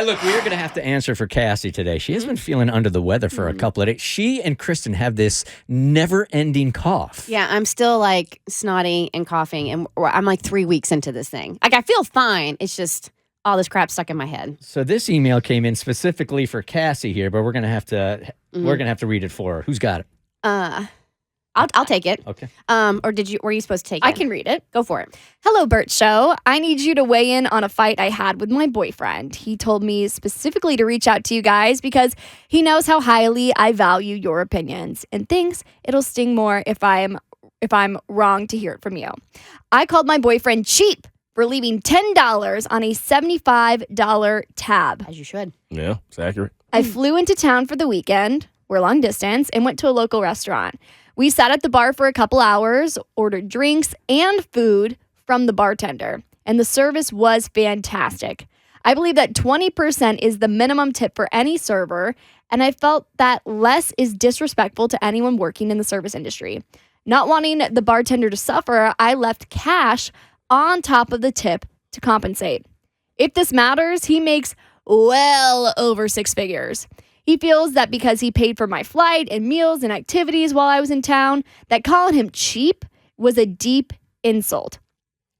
Look, we're going to have to answer for Cassie today. She has been feeling under the weather for a couple of days. She and Kristen have this never-ending cough. Yeah, I'm still like snotty and coughing, and I'm like 3 weeks into this thing. Like I feel fine. It's just all this crap stuck in my head. So this email came in specifically for Cassie here, but we're going to have to read it for her. Who's got it? I'll take it. Okay. Or were you supposed to take it? I can read it. Go for it. Hello, Bert Show. I need you to weigh in on a fight I had with my boyfriend. He told me specifically to reach out to you guys because he knows how highly I value your opinions and thinks it'll sting more if I'm wrong to hear it from you. I called my boyfriend cheap for leaving $10 on a $75 tab. As you should. Yeah, it's accurate. I flew into town for the weekend. We're long distance and went to a local restaurant. We sat at the bar for a couple hours, ordered drinks and food from the bartender, and the service was fantastic. I believe that 20% is the minimum tip for any server, and I felt that less is disrespectful to anyone working in the service industry. Not wanting the bartender to suffer, I left cash on top of the tip to compensate. If this matters, he makes well over six figures. He feels that because he paid for my flight and meals and activities while I was in town, that calling him cheap was a deep insult.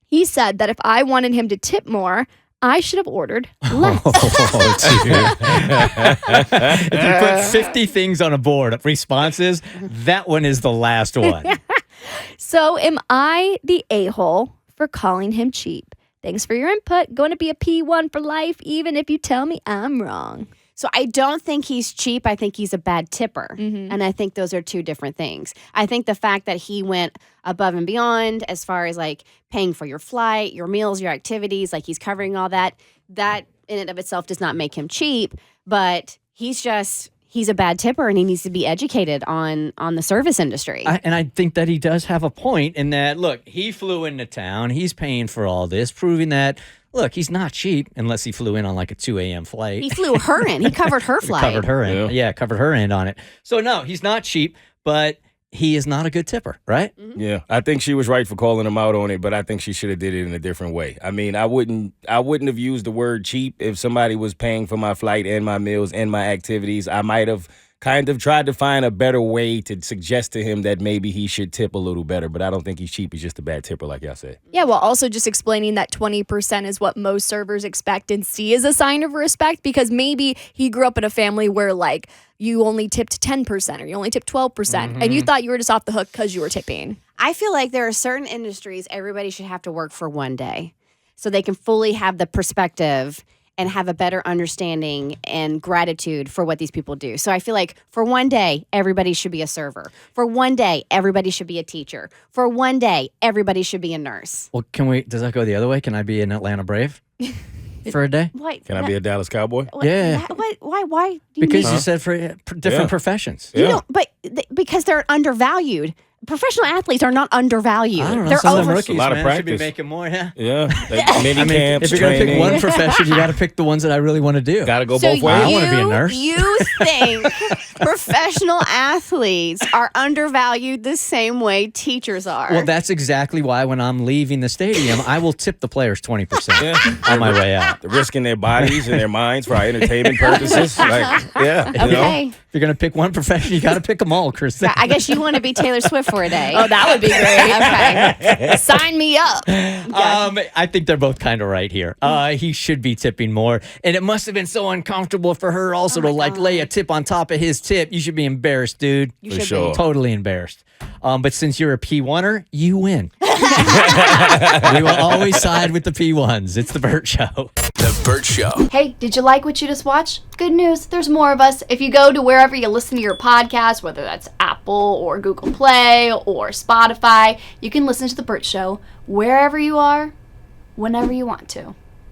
He said that if I wanted him to tip more, I should have ordered less. If you put 50 things on a board of responses, that one is the last one. So am I the a-hole for calling him cheap? Thanks for your input. Going to be a P1 for life, even if you tell me I'm wrong. So I don't think he's cheap. I think he's a bad tipper. And I think those are two different things. I think the fact that he went above and beyond as far as like paying for your flight, your meals, your activities, like he's covering all that, that in and of itself does not make him cheap. But he's a bad tipper and he needs to be educated on the service industry. And I think that he does have a point in that, look, he flew into town. He's paying for all this, proving that, look, he's not cheap unless he flew in on like a 2 a.m. flight. He flew her in. He covered her flight. Covered her in. Yeah, covered her end on it. So, no, he's not cheap, but he is not a good tipper, right? Yeah, I think she was right for calling him out on it, but I think she should have did it in a different way. I mean, I wouldn't have used the word cheap if somebody was paying for my flight and my meals and my activities. I might have kind of tried to find a better way to suggest to him that maybe he should tip a little better, but I don't think he's cheap. He's just a bad tipper, like y'all said. Yeah, well, also just explaining that 20% is what most servers expect and see as a sign of respect, because maybe he grew up in a family where, like, you only tipped 10% or you only tipped 12%, and you thought you were just off the hook because you were tipping. I feel like there are certain industries everybody should have to work for one day so they can fully have the perspective and have a better understanding and gratitude for what these people do. So I feel like for one day, everybody should be a server. For one day, everybody should be a teacher. For one day, everybody should be a nurse. Well, does that go the other way? Can I be an Atlanta Brave for a day? Why? Can I be a Dallas Cowboy? Yeah. Why? Do you Because need- you said for different professions. Yeah. You know, but because they're undervalued. Professional athletes are not undervalued. I don't know. They're Some of them over. rookies, A lot of man, should be practice. making more, yeah. Yeah, like mini camps, If you're going to pick training. one profession, you got to pick the ones that I really want to do. Got to go So both ways. I wanna be a nurse. You think professional athletes are undervalued the same way teachers are? Well, that's exactly why when I'm leaving the stadium, I will tip the players 20% on my way out. They're risking their bodies and their minds for our entertainment purposes. Like, yeah, you know? Okay. If you're going to pick one profession, you got to pick them all, Kristen. I guess you want to be Taylor Swift for a day. Oh, that would be great. Okay. Sign me up. I think they're both kind of right here. He should be tipping more. And it must have been so uncomfortable for her also to lay a tip on top of his tip. You should be embarrassed, dude. You For should sure. be. Totally embarrassed. But since you're a P1er, you win. We will always side with the P1s. It's the Bert Show. The Bert Show. Hey, did you like what you just watched? Good news, there's more of us. If you go to wherever you listen to your podcast, whether that's Apple or Google Play or Spotify, you can listen to The Bert Show wherever you are, whenever you want to.